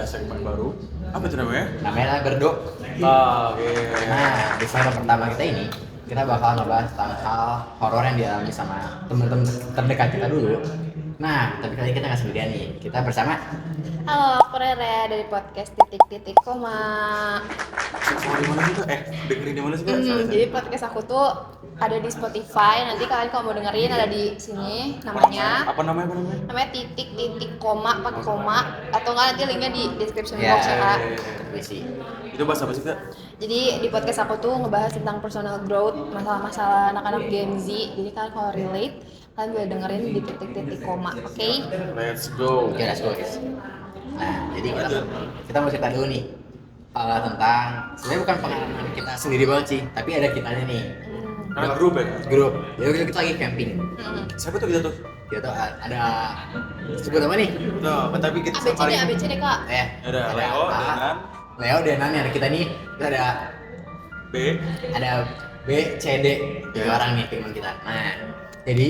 segmen baru. Apa itu namanya? Namanya Berdok. Oke. Nah, di segmen pertama kita ini kita bakal ngebahas tentang hal horor yang dialami sama teman-teman terdekat kita dulu. Nah, tapi kali ini kita nggak sendirian nih. Kita bersama. Halo, aku Rere dari podcast titik-titik koma. Sama di mana sih Kak? Dengerin di mana sih Kak? Jadi podcast aku tuh ada di Spotify. Nanti kalian kalau mau dengerin ada di sini namanya. Apa namanya? Namanya titik-titik koma pakai koma atau enggak nanti linknya di description Ya, box ya Kak. Isi. Itu bahas apa sih Kak? Jadi di podcast aku tuh ngebahas tentang personal growth, masalah-masalah anak-anak Gen Z. Jadi kalian kalau relate, kalian boleh dengerin di titik-titik koma, oke? Let's go. Oke, let's go guys. Nah, jadi kita mau cerita dulu nih tentang sebenarnya bukan pengalaman kita sendiri banget sih, tapi ada kitanya nih. Anak grup ya? Grup. Jadi kita lagi camping. Siapa tuh kita tuh? Kita tuh ada sebut apa nih? Tuh, tapi kita ABCD Kak. Ada Leo apa? dengan Leo dan ada kita nih. Kita B. ada B, C, D, tiga orang nih teman kita. Nah, jadi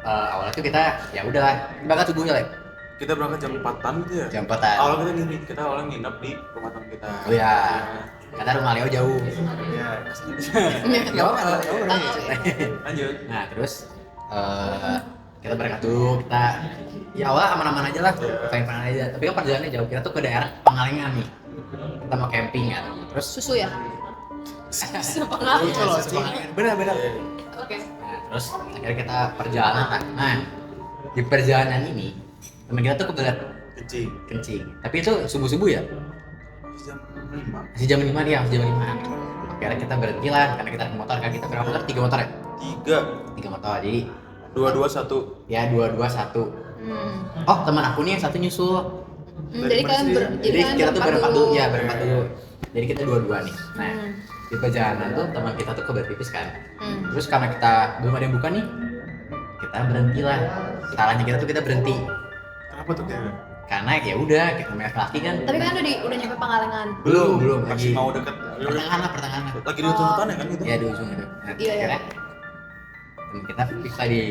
awalnya tuh kita ya udah bakal subuhnya lah. Kita berangkat jam 4-an gitu ya? Jam 4-an. Awalnya kita awalnya nginep di rumah teman kita. Oh ya, karena rumah Leo jauh. Iya. Gak apa-apa. Lanjut. Nah terus kita berangkat dulu, kita ya awal aman-aman aja lah, fine-fine aja. Tapi kan perjalanannya jauh, kita tuh ke daerah Pangalengan nih. Kita mau camping kan. Terus Susu ya? Susu Pangalengan. Lucu loh, Cing. Benar-benar. Oke. Nah, terus akhirnya kita perjalanan kan. Nah di perjalanan ini teman kita tuh kebelet kencing. Tapi itu subuh-subuh ya? Jam 5. Masih jam 5 dia, masih jam 5. Akhirnya kita berhenti lah, karena kita naik motor kan. Kita berapa motor? 3 motor ya? 3 motor, jadi 2-2-1. ya 2-2-1. Oh teman aku nih yang satu nyusul. Jadi kalian Jadi kita tuh berempat dulu, ya berempat Oke. dulu. Jadi kita dua-dua nih. Nah di perjalanan tuh teman kita tuh kebelet pipis kan. Terus karena kita belum ada yang buka nih, kita berhenti lah. Salahnya kita berhenti. Kenapa tuh kayak? Karena ya udah kita namanya laki kan. Tapi kan udah nyampe Pangalengan. Belum Masih mau deket. pertengahan lah. Lagi di hutan ya kan gitu? Ya di ujung itu. Nah, Iya, iya. akhirnya temen kita pipis tadi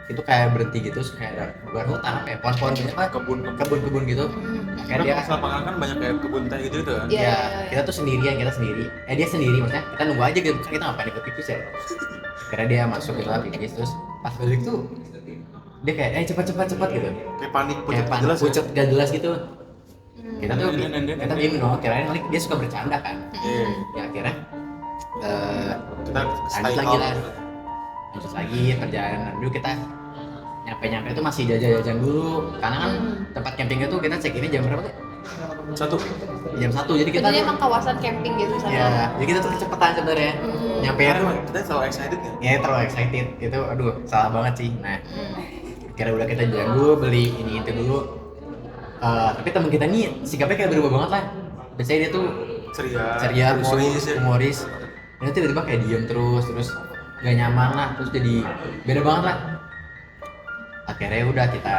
itu kayak berhenti gitu, terus kayak ada bukan hutan apa ya, pohon-pohon gitu apa kebun-kebun gitu. Akhirnya Karena dia masalah Pangalengan kan banyak kayak kebun teh gitu kan? Iya. ya kita tuh sendirian, kita sendiri. Dia sendiri maksudnya, kita nunggu aja gitu, kan kita ngapain ikut pipis ya. Karena dia masuk gitu lah pipis, terus pas balik tuh dia kayak cepat gitu. Kayak panik, Kayak panik, jelas ya? pucet gak jelas gitu. Kita tuh Dan. kita diem no, kirain dia suka bercanda kan. Iya. Ya akhirnya Kita lanjut lagi lah. Lanjut lagi perjalanan dulu, kita nyampe itu masih jajan dulu karena kan tempat campingnya tuh kita cek ini jam berapa tuh? 1. Jam 1, jadi kita Jadi tuh emang kawasan camping gitu sana. ya, jadi kita tuh kecepatan sebenarnya. Nyampe Karena tuh kita selalu excited kan? ya terlalu excited itu, aduh salah banget sih. Nah kira udah kita jalan dulu, beli ini itu dulu. Tapi teman kita nih sikapnya kayak berubah banget lah. Biasanya dia tuh ceria, lusuh, humoris. Ini tiba-tiba kayak diem terus gak nyaman lah, terus jadi beda banget lah. Akhirnya udah kita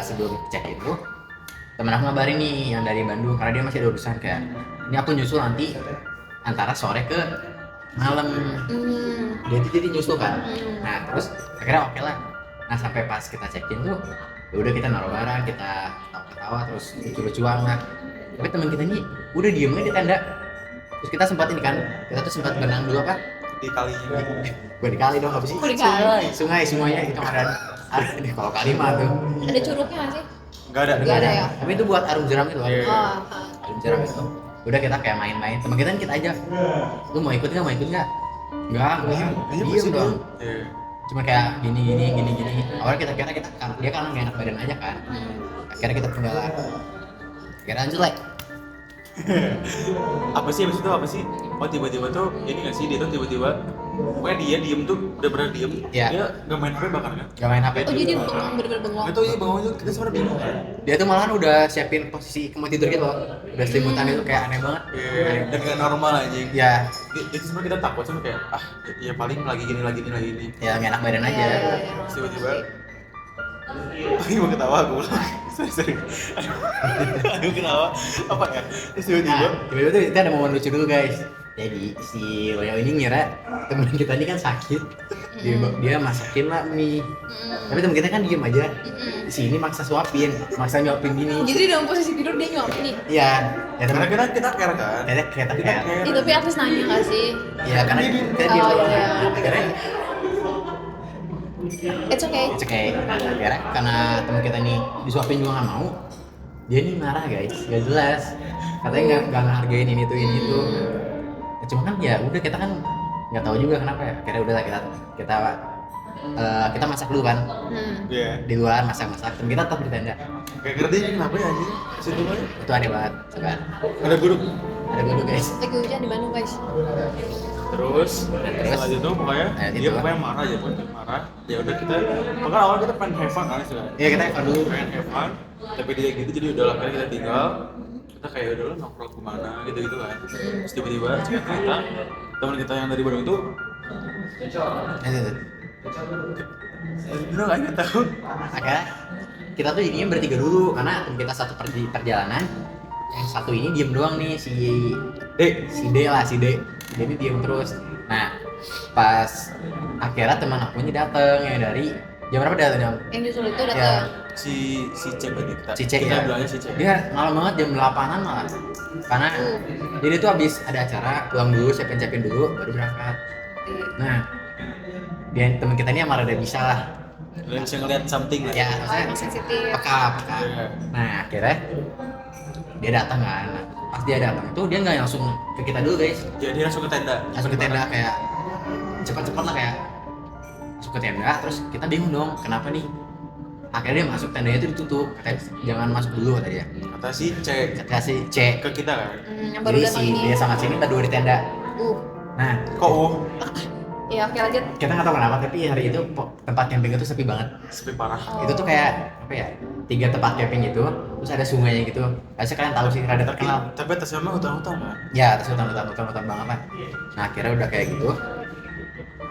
sebelum cek itu temen aku ngabarin nih yang dari Bandung, karena dia masih ada urusan kayak ini aku nyusul nanti antara sore ke malam. Dia tuh jadi nyusul kan. Nah terus akhirnya oke lah. Nah sampai pas kita check-in tuh ya udah kita naruh barang, kita ketawa terus lucu-lucuan lah. Tapi teman kita nih udah diem aja di tenda. Terus kita sempat ini kan, kita tuh sempat berenang dulu apa? Di kalinya. Bukan di kali dong, apa sih? Oh, di kali. Sungai semuanya itu ada nih kalau kali mah tuh. Ada curugnya nggak sih? Enggak ada. Nggak ada ya? Tapi itu buat arum jeram gitu. Iya. Arum jeram itu. Udah kita kayak main-main. Teman kita kan kita aja. Lu mau ikut nggak? Enggak. Diem dong. Iya. Cuma kayak gini. Awalnya kita kira dia kan nggak enak badan aja kan. Akhirnya kita tinggal lah. Akhirnya lanjut lah. Apa sih abis itu apa sih? Oh tiba-tiba tuh ini nggak sih, dia tuh tiba-tiba pokoknya dia diem tuh udah pernah diem. Iya. Dia nggak main HP bahkan kan? Gak main HP. Oh jadi bengong, bener-bener bengong. Nggak tahu ya bang itu kita sebenarnya bingung kan? Dia tuh malahan udah siapin posisi kemau tidur gitu loh. Udah selimutan itu kayak aneh banget. Iya. Dan nggak normal anjing. Ya, Itu sebenarnya kita takut sama kayak ya paling lagi gini. ya nggak enak badan aja. Iya. Terus tiba-tiba ini mau ketawa aku ulang. Sorry. Aduh ketawa apa ya? Terus tiba-tiba Nah, tiba-tiba tuh kita ada momen lucu dulu guys. Jadi si Leo ini ngira teman kita ini kan sakit, dia masakin lah mie. Tapi teman kita kan diem aja. si ini maksa nyuapin gini. Jadi dalam posisi tidur dia nyuapin nih. Iya, ya Karena teman kita care kan. kita kayak Ih, tapi artis nanya nggak sih? ya karena kita dia Oh, iya. akhirnya It's okay. akhirnya karena teman kita nih disuapin juga nggak mau, dia nih marah guys, gak jelas, katanya nggak ngehargain ini tuh. Ya, cuma kan ya udah kita kan nggak tahu juga kenapa ya, akhirnya udahlah kita masak dulu kan. Iya. Di luar masak temen kita tetap di tenda. Kayak ngerti ini kenapa ya anjing? Situ aja. Itu aneh banget, sabar. Ada gudeg. Ada dulu guys. Lagi hujan di Bandung guys. Terus setelah itu pokoknya dia pokoknya marah aja pun marah. Ya udah kita pokoknya awal kita pengen have fun kan istilahnya. Iya kita Evan dulu. Pengen have fun, tapi dia gitu jadi udah akhirnya kita tinggal. Kita kayak udah lah nongkrong kemana gitu kan. Terus tiba-tiba cerita teman kita yang dari Bandung itu lu nggak tahu. Akhirnya kita tuh jadinya bertiga dulu karena temen kita satu perjalanan. Yang satu ini diem doang nih si D ini diem terus. Nah pas akhirnya teman aku ini dateng yang dari jam berapa datang? Yang nyusul itu Ya, datang. Si Cek tadi Cicek kita ya. bilangnya si Cek. Dia malam banget jam 8-an malah. Karena jadi tuh habis ada acara pulang dulu, siapin dulu baru berangkat. Nah, dia teman kita ini yang marah udah bisa lah. Dan bisa ngeliat something lah. Ya, Emang maksudnya sensitif. peka. Iya. Nah, akhirnya dia datang kan. Nah, pas dia datang tuh dia nggak langsung ke kita dulu guys. Jadi langsung ke tenda. Langsung ke tenda kayak cepat-cepat lah kayak masuk ke tenda. Terus kita bingung dong kenapa nih. Akhirnya dia masuk, tendanya itu ditutup. Katanya jangan masuk dulu kata dia. Kata si Cek Kata si C. ke kita kan. Yang baru Jadi datang si ini. dia sama sini berdua di tenda. Nah, Kok Ya oke lanjut. kita nggak tahu kenapa tapi hari itu tempat camping itu sepi banget. sepi parah. Itu tuh kayak apa ya, 3 tempat camping gitu, terus ada sungainya gitu. Pasti kalian tahu sih, rada terkenal. Tapi atasnya mah hutan-hutan kan. Ya, terus hutan banget lah. Nah akhirnya udah kayak gitu,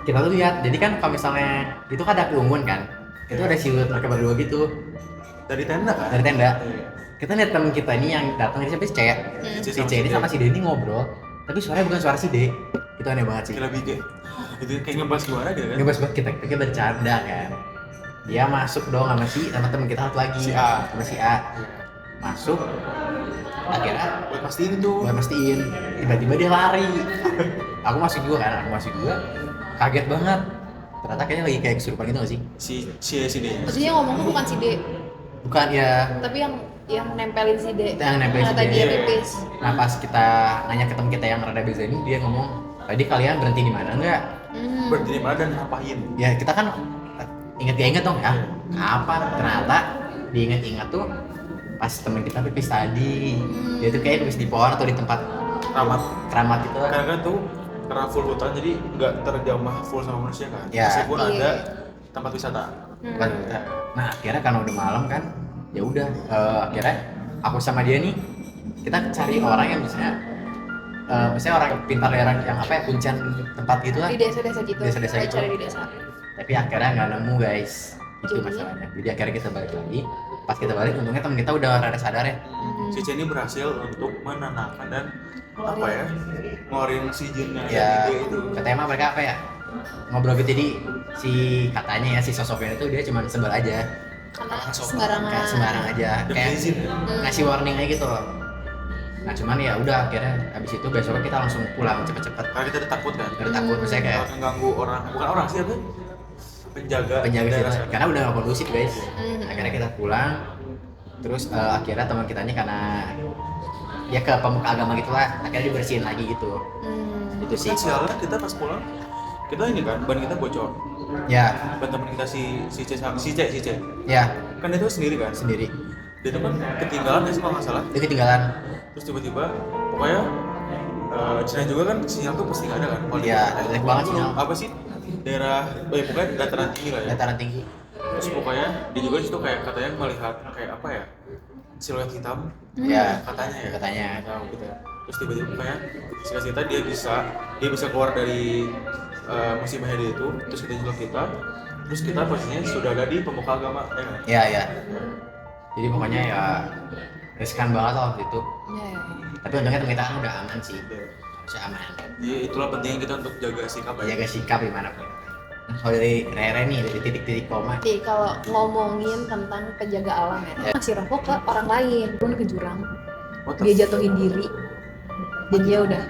kita tuh lihat. Jadi kan kalau misalnya itu kan ada keungun kan, itu ada siluet mereka berdua gitu Dari tenda kan. dari tenda. Iya. Kita lihat temen kita ini yang datang ini siapa sih, Cek. Si sama C ini si D. sama si D ini ngobrol, tapi suaranya bukan suara si D. Itu aneh banget sih. Kayak lebih kayak gitu kayak ngebahas gimana gitu kan. Ngebahas banget kita bercanda kan. Dia masuk dong sama temen kita satu lagi. Si A. Sama si A. Masuk. Akhirnya Buat pastiin tuh. gue pastiin. Tiba-tiba dia lari. Aku masuk juga. Kaget banget. Ternyata kayaknya lagi kayak kesurupan gitu gak sih? Si D. Maksudnya yang ngomong tuh bukan si D, Bukan ya. tapi yang nempelin si D. Yang nempelin si Kata D. dia pipis. Nah pas kita nanya ke temen kita yang rada beza ini, dia ngomong, tadi kalian berhenti di mana enggak? Berhenti di mana dan ngapain? Ya kita kan inget dong ya. Kapan? Ternyata diinget-inget tuh pas temen kita pipis tadi. Dia tuh kayak pipis di pohon atau di tempat keramat gitu lah. Karena tuh karena full hutan jadi nggak terjamah full sama manusia kan. Ya. Meskipun Iya. ada tempat wisata. Nah akhirnya karena udah malam kan, ya udah akhirnya aku sama dia nih kita cari orang yang misalnya orang pintar daerah yang apa ya, kuncian tempat gitu lah. Di desa-desa gitu. Desa-desa Kayak gitu. cari di desa. Tapi akhirnya nggak nemu guys, itu Jadi? masalahnya. Jadi akhirnya kita balik lagi. Pas kita balik untungnya temen kita udah rada sadar ya. Si C ini berhasil untuk menenangkan dan apa ya ngeluarin si jinnya Ya ide itu. katanya mah mereka apa ya, ngobrol gitu. Jadi si katanya ya si sosoknya itu dia cuma sebel aja, Karena Sopan. sembarangan. kayak sembarang aja, Dan kayak izin ya. ngasih warning aja gitu loh. Nah cuman ya udah akhirnya habis itu besoknya kita langsung pulang cepet-cepet. Karena kita udah takut kan. Udah takut, misalnya kayak Kalau mengganggu orang, bukan orang sih apa? Penjaga penjaga sih daerah sana. karena udah gak kondusif guys. Hmm. Akhirnya kita pulang, terus akhirnya teman kita ini karena ya ke pemuka agama gitulah, akhirnya dibersihin lagi gitu. Itu sih. Kan sialnya kita pas pulang kita ini kan ban kita bocor. Ya, Ban temen kita si C ya kan itu sendiri kan. sendiri. Dia tuh kan ketinggalan ya sih kalau nggak salah. Itu ketinggalan. Terus tiba-tiba pokoknya di sana juga kan sinyal tuh pasti nggak ada kan. Kalau Iya, di- jelek banget sinyal. Apa sih daerah pokoknya dataran tinggi lah ya. Dataran tinggi. Terus pokoknya dia juga situ kayak katanya melihat kayak apa ya siluet hitam Ya, katanya ya. katanya. Nggak tahu gitu ya. Terus tiba-tiba pokoknya singkat cerita dia bisa keluar dari musibahnya dia itu. Terus kita juga terus kita posisinya sudah ada di pemuka agama ya kan? Ya, ya. Jadi pokoknya ya riskan banget lah waktu itu. Ya. Tapi untungnya teman kita kan udah aman sih. Iya. Harusnya aman. Jadi itulah pentingnya kita untuk jaga sikap ya. Jaga sikap gimana pun. Nah, kalau dari Rere nih, dari titik-titik koma. Jadi kalau ngomongin tentang penjaga alam ya, ngasih rokok ke orang lain, pun ke jurang, dia jatuhin diri, dan dia udah